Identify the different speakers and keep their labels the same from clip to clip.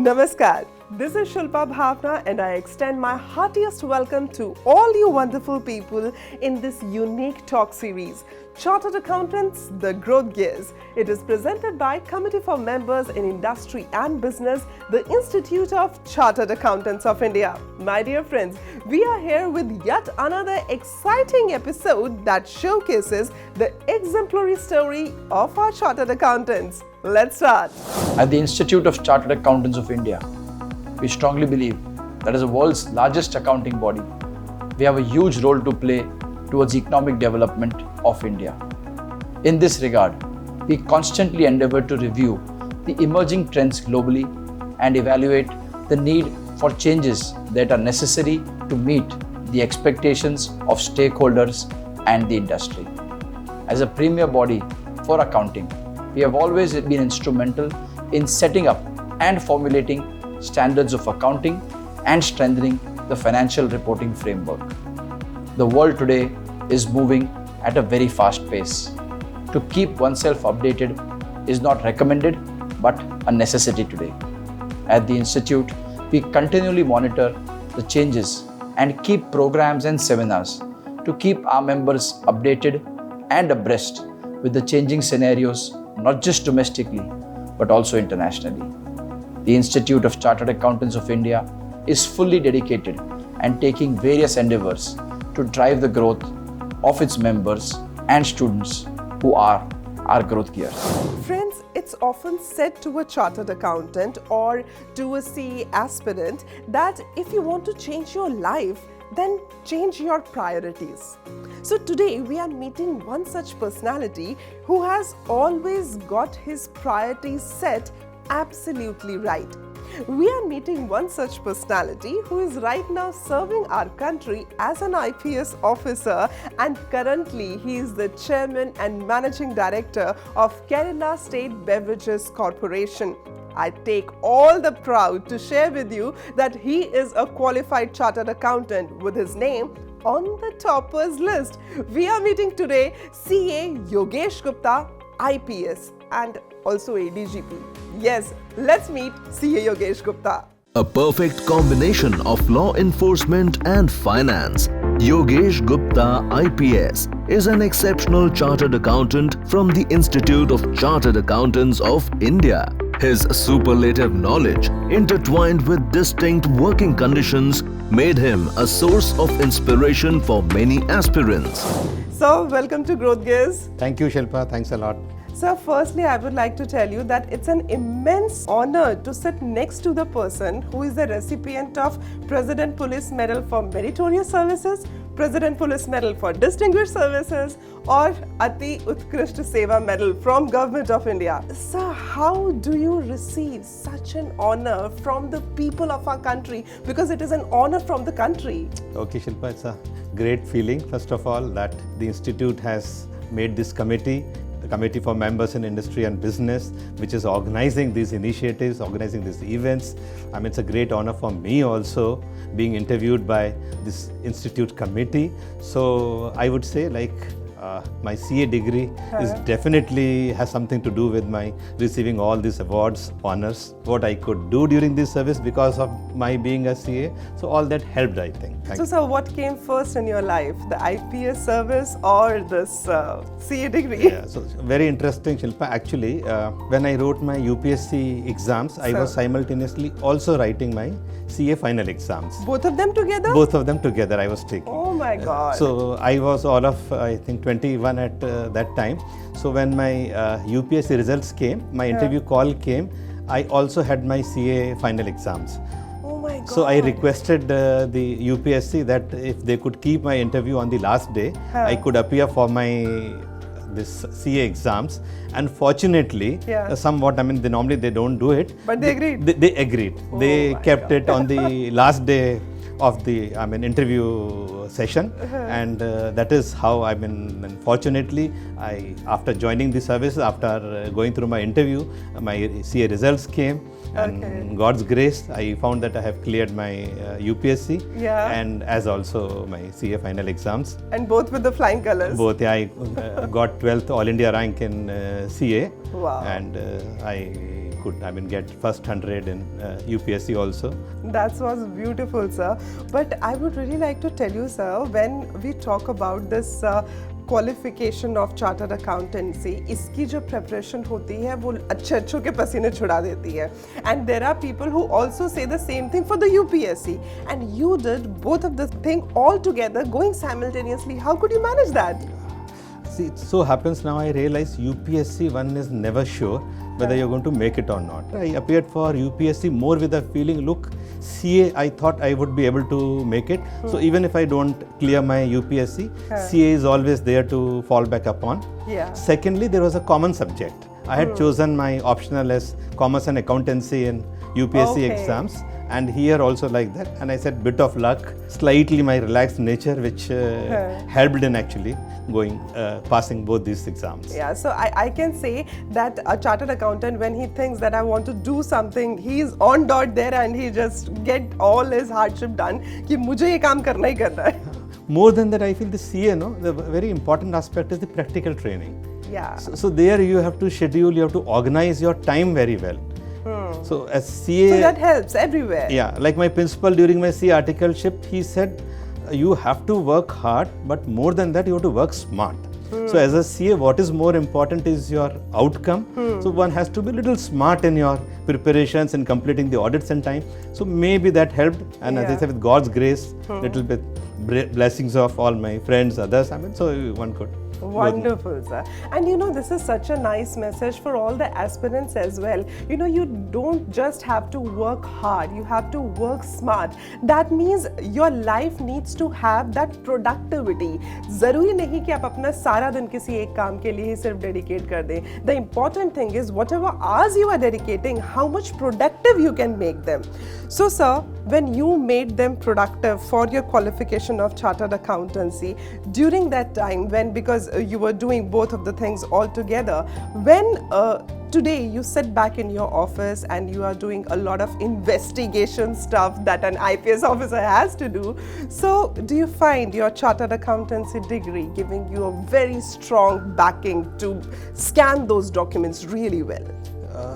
Speaker 1: Namaskar, this is Shilpa Bhawana and I extend my heartiest welcome to all you wonderful people in this unique talk series, Chartered Accountants, The Growth Gears. It is presented by Committee for Members in Industry and Business, the Institute of Chartered Accountants of India. My dear friends, we are here with yet another exciting episode that showcases the exemplary story of our Chartered Accountants. Let's start.
Speaker 2: At the Institute of Chartered Accountants of India, we strongly believe that as the world's largest accounting body, we have a huge role to play towards economic development of India. In this regard, we constantly endeavor to review the emerging trends globally and evaluate the need for changes that are necessary to meet the expectations of stakeholders and the industry. As a premier body for accounting, we have always been instrumental in setting up and formulating standards of accounting and strengthening the financial reporting framework. The world today is moving at a very fast pace. To keep oneself updated is not recommended but a necessity today. At the Institute, we continually monitor the changes and keep programs and seminars to keep our members updated and abreast with the changing scenarios, not just domestically but also internationally. The Institute of Chartered Accountants of India is fully dedicated and taking various endeavors to drive the growth of its members and students who are our growth gears.
Speaker 1: Friends, it's often said to a chartered accountant or to a CA aspirant that if you want to change your life, then change your priorities. So today we are meeting one such personality who has always got his priorities set absolutely right. We are meeting one such personality who is right now serving our country as an IPS officer, and currently he is the chairman and managing director of Kerala State Beverages Corporation. I take all the pride to share with you that he is a qualified chartered accountant with his name on the toppers list. We are meeting today CA Yogesh Gupta, IPS, and also ADGP. Yes, let's meet CA Yogesh Gupta.
Speaker 3: A perfect combination of law enforcement and finance. Yogesh Gupta IPS is an exceptional chartered accountant from the Institute of Chartered Accountants of India. His superlative knowledge, intertwined with distinct working conditions, made him a source of inspiration for many aspirants.
Speaker 1: So, welcome to Growth Gears.
Speaker 4: Thank you, Shilpa. Thanks a lot.
Speaker 1: Sir, firstly, I would like to tell you that it's an immense honor to sit next to the person who is the recipient of President Police Medal for Meritorious Services, President Police Medal for Distinguished Services, or Ati Utkrisht Seva Medal from Government of India. Sir, how do you receive such an honor from the people of our country? Because it is an honor from the country.
Speaker 4: Okay, Shilpa, it's a great feeling, first of all, that the Institute has made this committee, the Committee for Members in Industry and Business, which is organizing these initiatives, organizing these events. I mean, it's a great honor for me also being interviewed by this Institute committee. So I would say my CA degree is definitely has something to do with my receiving all these awards, honors, what I could do during this service because of my being a CA. So all that helped, I think. Thank you.
Speaker 1: Sir, what came first in your life, the IPS service or this CA degree?
Speaker 4: Yeah, so very interesting, Shilpa. Actually, when I wrote my UPSC exams, I was simultaneously also writing my CA final exams.
Speaker 1: Both of them together?
Speaker 4: Both of them together I was taking.
Speaker 1: Oh my God.
Speaker 4: So I was all of, I think, 21 at that time. So when my UPSC results came, my interview call came, I also had my CA final exams.
Speaker 1: Oh my God.
Speaker 4: So I requested the UPSC that if they could keep my interview on the last day, I could appear for my this CA exams, and fortunately, somewhat, I mean, normally they don't do it.
Speaker 1: But they agreed?
Speaker 4: They agreed.
Speaker 1: Oh,
Speaker 4: they kept it on the last day of the interview session, and that is how fortunately, after joining the service, after going through my interview, my CA results came, and God's grace, I found that I have cleared my UPSC and as also my CA final exams.
Speaker 1: And both with the flying colors?
Speaker 4: Both, yeah. I got 12th All India rank in CA.
Speaker 1: Wow.
Speaker 4: And I could, get first 100 in UPSC also.
Speaker 1: That was beautiful, sir. But I would really like to tell you, sir, when we talk about this qualification of Chartered Accountancy, इसकी जो preparation होती है वो अच्छे के पसीने छुड़ा देती है. And there are people who also say the same thing for the UPSC. And you did both of the thing all together, going simultaneously. How could you manage that?
Speaker 4: See, it so happens now I realize UPSC one is never sure whether you're going to make it or not. I appeared for UPSC more with a feeling, look, CA I thought I would be able to make it. So even if I don't clear my UPSC, CA is always there to fall back upon.
Speaker 1: Yeah.
Speaker 4: Secondly, there was a common subject. I had chosen my optional as Commerce and Accountancy in UPSC exams. And here also like that, and I said bit of luck, slightly my relaxed nature which helped in actually passing both these exams.
Speaker 1: Yeah, so I can say that a chartered accountant, when he thinks that I want to do something, he's on dot there and he just get all his hardship done कि मुझे ये काम करना ही करना है.
Speaker 4: More than that, I feel the CA, the very important aspect is the practical training.
Speaker 1: Yeah.
Speaker 4: So there you have to schedule, you have to organize your time very well. So as CA,
Speaker 1: so that helps everywhere.
Speaker 4: Yeah, like my principal during my CA articleship, he said, you have to work hard, but more than that, you have to work smart. So as a CA, what is more important is your outcome. So one has to be a little smart in your preparations and completing the audits in time. So maybe that helped. And as I said, with God's grace, little bit blessings of all my friends, others. So one could.
Speaker 1: Wonderful, sir. And this is such a nice message for all the aspirants as well. You don't just have to work hard, you have to work smart. That means your life needs to have that productivity. ज़रूरी नहीं कि आप अपना सारा दिन किसी एक काम के लिए ही सिर्फ dedicate कर दें. The important thing is whatever hours you are dedicating, how much productive you can make them. So, sir, when you made them productive for your qualification of Chartered Accountancy, during that time because you were doing both of the things all together, when today you sit back in your office and you are doing a lot of investigation stuff that an IPS officer has to do, so do you find your Chartered Accountancy degree giving you a very strong backing to scan those documents really well?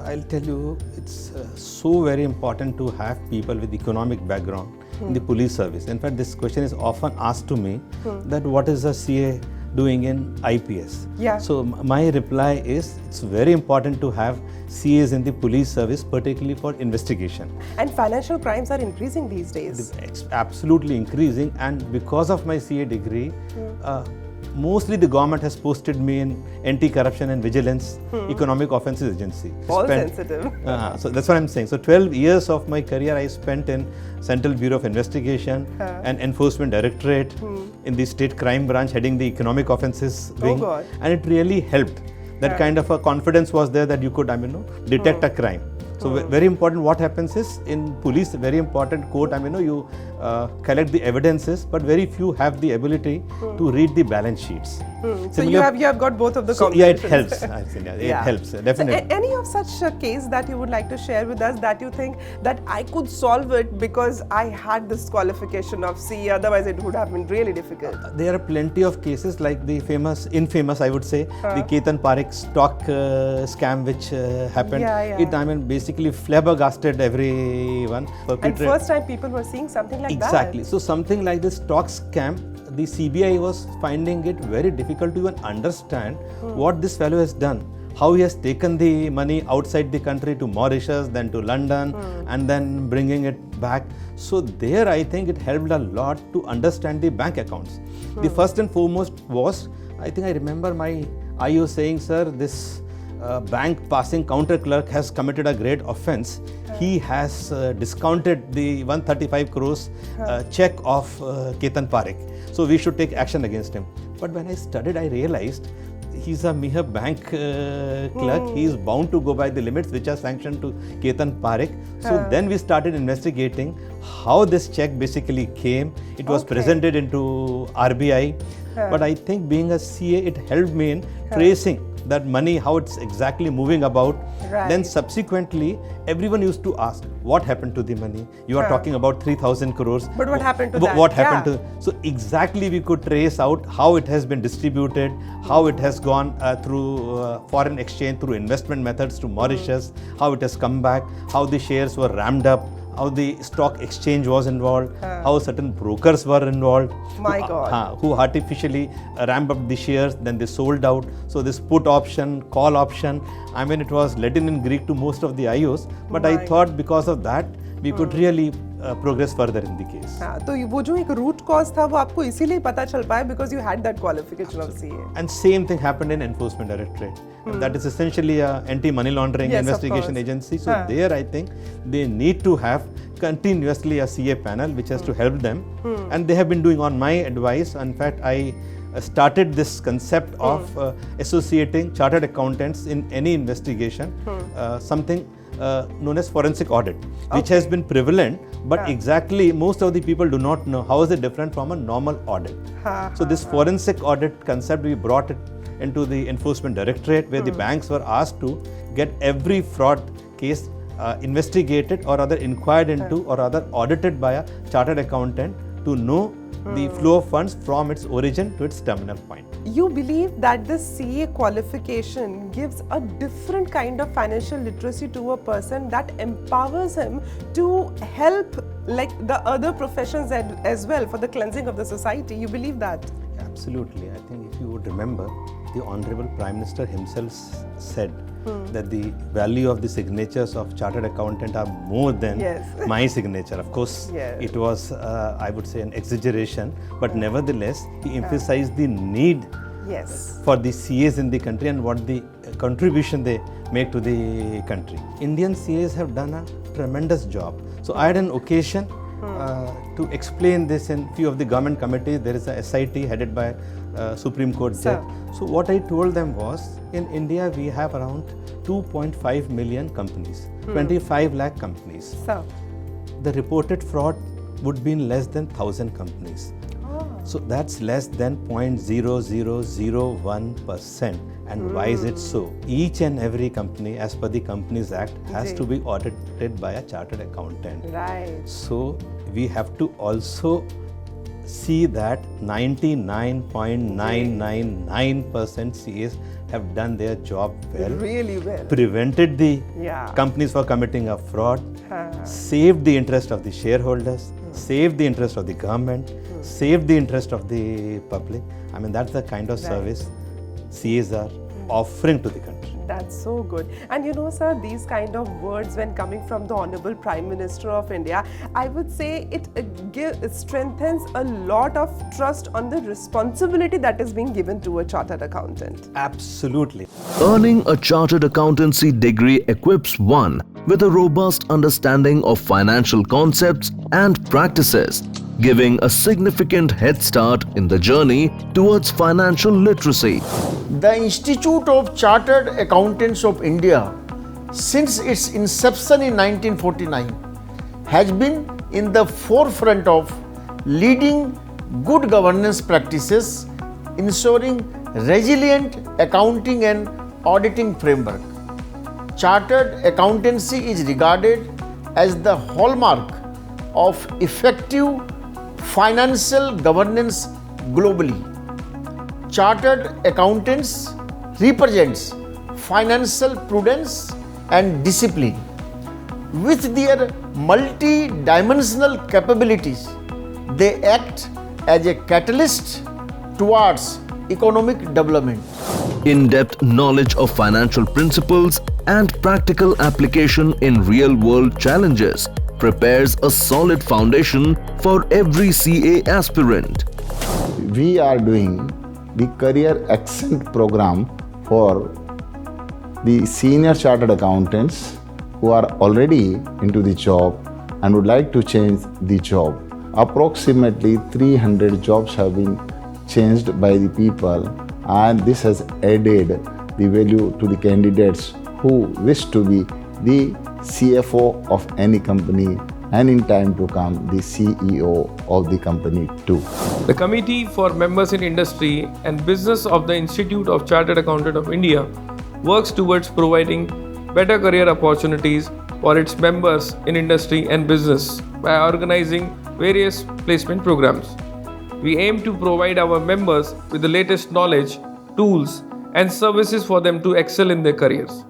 Speaker 4: I'll tell you, it's so very important to have people with economic background in the police service. In fact, this question is often asked to me that what is a CA doing in IPS?
Speaker 1: Yeah.
Speaker 4: So my reply is it's very important to have CAs in the police service, particularly for investigation.
Speaker 1: And financial crimes are increasing these days.
Speaker 4: It's absolutely increasing, and because of my CA degree, mostly the government has posted me in anti-corruption and vigilance economic offences agency.
Speaker 1: All sensitive.
Speaker 4: So that's what I'm saying. So 12 years of my career I spent in Central Bureau of Investigation and Enforcement Directorate in the State Crime Branch heading the economic offences wing.
Speaker 1: Oh God.
Speaker 4: And it really helped. That kind of a confidence was there that you could, detect a crime. So very important, what happens is in police, very important quote, you collect the evidences, but very few have the ability to read the balance sheets.
Speaker 1: So you have got both of the
Speaker 4: combinations. Yeah, it helps. I think, it helps, definitely.
Speaker 1: So any of such a case that you would like to share with us that you think that I could solve it because I had this qualification of CA, otherwise it would have been really difficult?
Speaker 4: There are plenty of cases like the infamous, I would say, the Ketan Parekh stock scam which happened. It, basically flabbergasted everyone.
Speaker 1: And first time people were seeing something like that.
Speaker 4: Exactly. So something like this stock scam, the CBI was finding it very difficult to even understand what this fellow has done. How he has taken the money outside the country to Mauritius, then to London, and then bringing it back. So there I think it helped a lot to understand the bank accounts. The first and foremost was, I think I remember my IO saying, sir, this bank passing counter clerk has committed a great offence. He has discounted the 135 crores check of Ketan Parekh. So we should take action against him. But when I studied, I realized he's a mere bank clerk. He is bound to go by the limits which are sanctioned to Ketan Parekh. So then we started investigating how this check basically came. It was presented into RBI. But I think being a CA, it helped me in tracing that money, how it's exactly moving about.
Speaker 1: Right.
Speaker 4: Then subsequently, everyone used to ask, what happened to the money? You are talking about 3,000 crores.
Speaker 1: But what happened to that?
Speaker 4: What happened to? So exactly we could trace out how it has been distributed, how it has gone through foreign exchange, through investment methods to Mauritius, how it has come back, how the shares were rammed up, how the stock exchange was involved, how certain brokers were involved.
Speaker 1: My God.
Speaker 4: Who artificially ramped up the shares, then they sold out. So this put option, call option, I mean it was Latin and Greek to most of the IOs, but I thought because of that, we could really progress further in the case.
Speaker 1: हाँ, तो वो जो एक root cause था वो आपको इसीलिए पता चल पाया because you had that qualification of CA.
Speaker 4: And same thing happened in Enforcement Directorate. That is essentially a anti-money laundering investigation agency. So there I think they need to have continuously a CA panel which has to help them. And they have been doing on my advice. In fact, I started this concept of associating chartered accountants in any investigation, something known as forensic audit, which has been prevalent, but exactly most of the people do not know how is it different from a normal audit. So this forensic audit concept, we brought it into the Enforcement Directorate, where the banks were asked to get every fraud case investigated or rather inquired into or rather audited by a chartered accountant to know the flow of funds from its origin to its terminal point.
Speaker 1: You believe that this CA qualification gives a different kind of financial literacy to a person that empowers him to help like the other professions as well for the cleansing of the society. You believe that?
Speaker 4: Absolutely. I think if you would remember, the Honorable Prime Minister himself said that the value of the signatures of chartered accountant are more than my signature. Of course, it was, I would say, an exaggeration, but nevertheless, he emphasized the need for the CAs in the country and what the contribution they make to the country. Indian CAs have done a tremendous job. So I had an occasion to explain this in few of the government committees. There is a SIT headed by Supreme Court judge. So what I told them was, in India we have around 2.5 million companies, 25 lakh companies. The reported fraud would be in less than 1,000 companies. So that's less than 0.0001%. And why is it so? Each and every company, as per the Companies Act, has to be audited by a chartered accountant.
Speaker 1: Right.
Speaker 4: So we have to also see that 99.999% CAs have done their job well.
Speaker 1: Really well.
Speaker 4: Prevented the companies from committing a fraud, saved the interest of the shareholders, saved the interest of the government, saved the interest of the public. I mean, that's the kind of service CAs are offering to the country.
Speaker 1: That's so good. And you know, sir, these kind of words when coming from the Honorable Prime Minister of India, I would say it strengthens a lot of trust on the responsibility that is being given to a chartered accountant.
Speaker 4: Absolutely.
Speaker 3: Earning a chartered accountancy degree equips one with a robust understanding of financial concepts and practices, giving a significant head start in the journey towards financial literacy.
Speaker 5: The Institute of Chartered Accountants of India, since its inception in 1949, has been in the forefront of leading good governance practices, ensuring resilient accounting and auditing framework. Chartered accountancy is regarded as the hallmark of effective financial governance globally. Chartered accountants represents financial prudence and discipline. With their multi-dimensional capabilities, they act as a catalyst towards economic development.
Speaker 3: In-depth knowledge of financial principles and practical application in real-world challenges prepares a solid foundation for every CA aspirant.
Speaker 6: We are doing the Career Accent program for the senior chartered accountants who are already into the job and would like to change the job. Approximately 300 jobs have been changed by the people, and this has added the value to the candidates who wish to be the CFO of any company and in time to come the CEO of the company too.
Speaker 7: The Committee for Members in Industry and Business of the Institute of Chartered Accountant of India works towards providing better career opportunities for its members in industry and business by organizing various placement programs. We aim to provide our members with the latest knowledge, tools, and services for them to excel in their careers.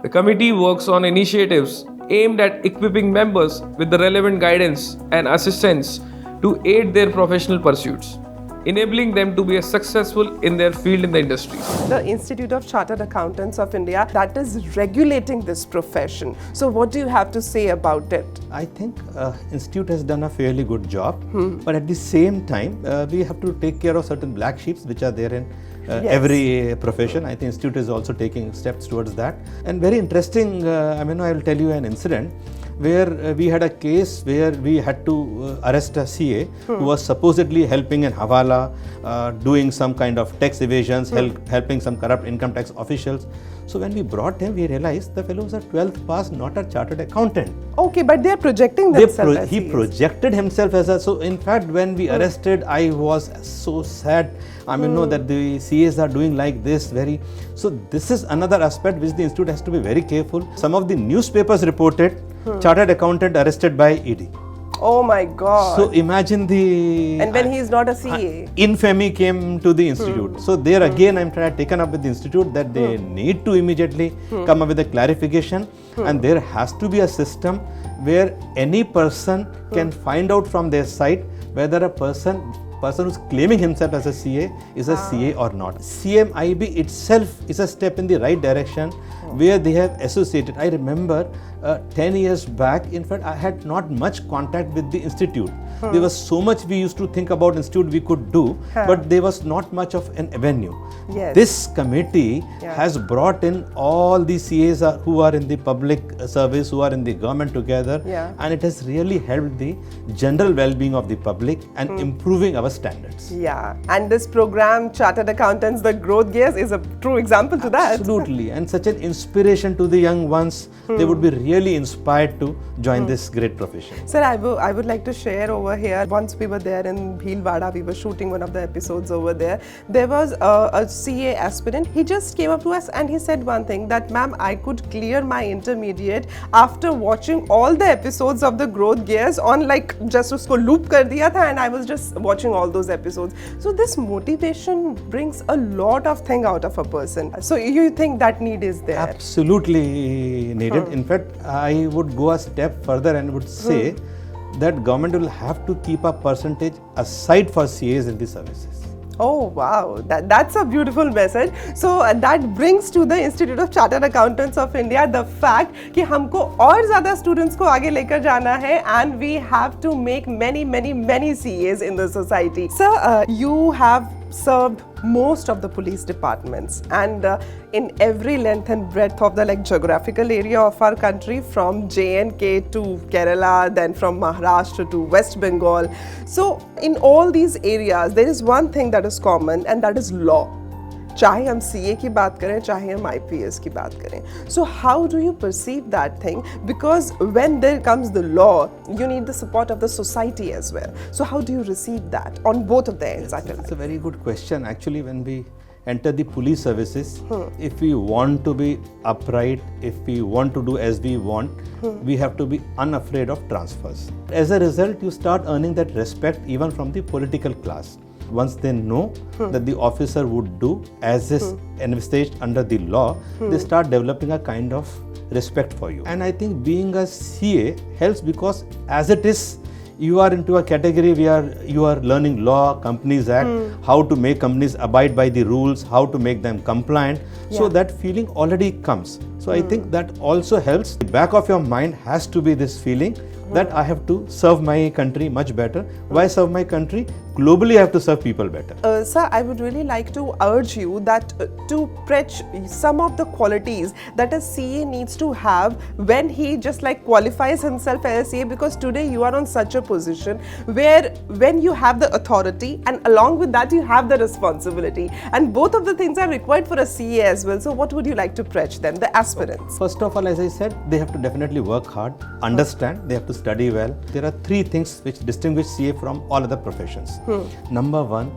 Speaker 7: The committee works on initiatives aimed at equipping members with the relevant guidance and assistance to aid their professional pursuits, enabling them to be successful in their field in the industry.
Speaker 1: The Institute of Chartered Accountants of India that is regulating this profession. So what do you have to say about it?
Speaker 4: I think Institute has done a fairly good job, but at the same time, we have to take care of certain black sheeps which are there in every profession. I think Institute is also taking steps towards that. And very interesting, I will tell you an incident where we had a case where we had to arrest a CA who was supposedly helping in Hawala, doing some kind of tax evasions, helping some corrupt income tax officials. So when we brought him, we realized the fellow was a 12th pass, not a chartered accountant.
Speaker 1: Okay, but they are projecting themselves as
Speaker 4: He
Speaker 1: CAs.
Speaker 4: projected himself as a... So in fact, when we arrested, I was so sad. That the CAs are doing like this So this is another aspect which the institute has to be very careful. Some of the newspapers reported chartered accountant arrested by ED.
Speaker 1: Oh my God.
Speaker 4: So imagine the...
Speaker 1: And when he is not a CA.
Speaker 4: Infamy came to the institute. So there again I'm taken up with the institute that they need to immediately come up with a clarification, and there has to be a system where any person can find out from their site whether a person who's claiming himself as a CA is a CA or not. CMIB itself is a step in the right direction where they have associated. I remember 10 years back, in fact, I had not much contact with the institute. There was so much we used to think about institute we could do, but there was not much of an avenue.
Speaker 1: Yes.
Speaker 4: This committee has brought in all the CAs who are in the public service, who are in the government together, and it has really helped the general well-being of the public and improving our standards.
Speaker 1: Yeah, and this program, Chartered Accountants, the Growth Gears, is a true example to that.
Speaker 4: Absolutely, and such an inspiration to the young ones. They would be really inspired to join this great profession.
Speaker 1: Sir, I would like to share over here. Once we were there in Bhilwara, we were shooting one of the episodes over there. There was a CA aspirant. He just came up to us and he said one thing, that ma'am, I could clear my intermediate after watching all the episodes of the Growth Gears on just usko loop kar diya tha, and I was just watching all those episodes. So this motivation brings a lot of thing out of a person. So you think that need is there?
Speaker 4: Absolutely needed. In fact, I would go a step further and would say that government will have to keep a percentage aside for CAs in the services.
Speaker 1: Oh wow, that's a beautiful message. So that brings to the Institute of Chartered Accountants of India the fact कि हमको और ज़्यादा students को आगे लेकर जाना है, and we have to make many CAs in the society. Sir, you have served most of the police departments, and in every length and breadth of the geographical area of our country, from J&K to Kerala, then from Maharashtra to West Bengal. So in all these areas, there is one thing that is common, and that is law. चाहे हम CA की बात करें, चाहे हम IPS की बात करें. So how do you perceive that thing? Because when there comes the law, you need the support of the society as well. So how do you receive that on both of the ends?
Speaker 4: It's a very good question. Actually, when we enter the police services, if we want to be upright, if we want to do as we want, we have to be unafraid of transfers. As a result, you start earning that respect even from the political class. Once they know that the officer would do as is envisaged under the law, they start developing a kind of respect for you. And I think being a CA helps because as it is, you are into a category where you are learning law, Companies Act, how to make companies abide by the rules, how to make them compliant. So that feeling already comes. So I think that also helps. The back of your mind has to be this feeling that I have to serve my country much better. Why serve my country? globally have to serve people better.
Speaker 1: Sir, I would really like to urge you that to preach some of the qualities that a CA needs to have when he just like qualifies himself as a CA, because today you are on such a position where when you have the authority and along with that you have the responsibility, and both of the things are required for a CA as well. So what would you like to preach them, the aspirants?
Speaker 4: First of all, as I said, they have to definitely work hard, understand, they have to study well. There are three things which distinguish CA from all other professions. Number one,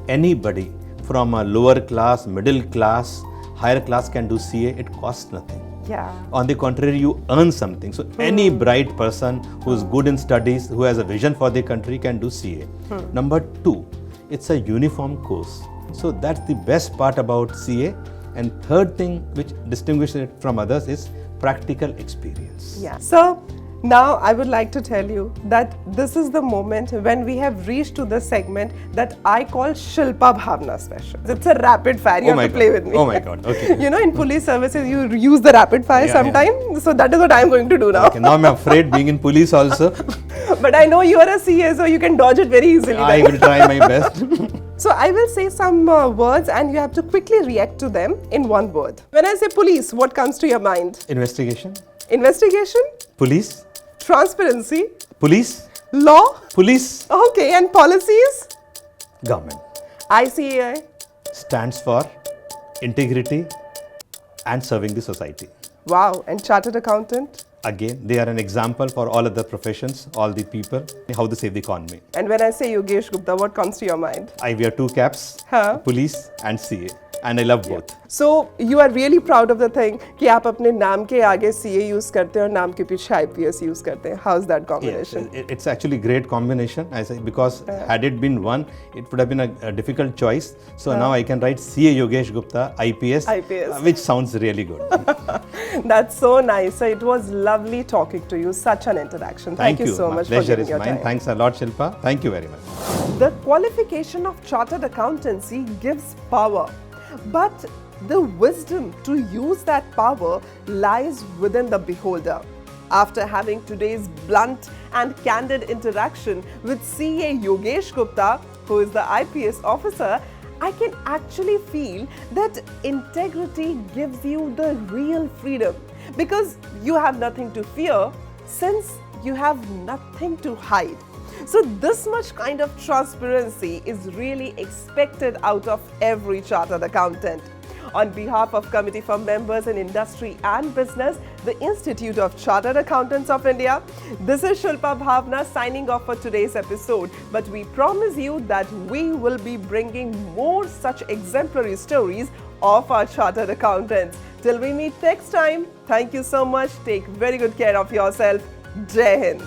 Speaker 4: anybody from a lower class, middle class, higher class can do CA. It costs nothing.
Speaker 1: Yeah.
Speaker 4: On the contrary, you earn something. So any bright person who is good in studies, who has a vision for the country can do CA. Number two, it's a uniform course. So that's the best part about CA. And third thing which distinguishes it from others is practical experience.
Speaker 1: Yeah. So now I would like to tell you that this is the moment when we have reached to the segment that I call Shilpa Bhavna special. It's a rapid fire. You have to play with me.
Speaker 4: Oh my God. Okay.
Speaker 1: You know, in police services, you use the rapid fire sometimes. So that is what I am going to do now.
Speaker 4: Okay, now I'm afraid being in police also.
Speaker 1: But I know you are a CA, so you can dodge it very easily.
Speaker 4: I will try my best.
Speaker 1: So I will say some words and you have to quickly react to them in one word. When I say police, what comes to your mind?
Speaker 4: Investigation.
Speaker 1: Investigation?
Speaker 4: Police.
Speaker 1: Transparency?
Speaker 4: Police.
Speaker 1: Law?
Speaker 4: Police.
Speaker 1: Okay, and policies?
Speaker 4: Government.
Speaker 1: ICAI?
Speaker 4: Stands for integrity and serving the society.
Speaker 1: Wow, and chartered accountant?
Speaker 4: Again, they are an example for all other professions, all the people, how they save the economy.
Speaker 1: And when I say Yogesh Gupta, what comes to your mind?
Speaker 4: I wear two caps, police and CA, and I love both.
Speaker 1: So you are really proud of the thing कि आप अपने नाम के आगे CA use करते हैं और नाम के पीछे IPS use करते हैं. How's that combination?
Speaker 4: Yes, it's actually great combination. I say because had it been one, it would have been a difficult choice. So now I can write CA Yogesh Gupta IPS, which sounds really good.
Speaker 1: That's so nice. So it was lovely talking to you. Such an interaction. Thank you so much for giving your time.
Speaker 4: Thanks a lot, Shilpa. Thank you very much.
Speaker 1: The qualification of chartered accountancy gives power, but the wisdom to use that power lies within the beholder. After having today's blunt and candid interaction with CA Yogesh Gupta, who is the IPS officer, I can actually feel that integrity gives you the real freedom, because you have nothing to fear since you have nothing to hide. So this much kind of transparency is really expected out of every chartered accountant. On behalf of Committee for Members in Industry and Business, the Institute of Chartered Accountants of India, this is Shilpa Bhavna signing off for today's episode. But we promise you that we will be bringing more such exemplary stories of our chartered accountants. Till we meet next time, thank you so much. Take very good care of yourself. Jai Hind.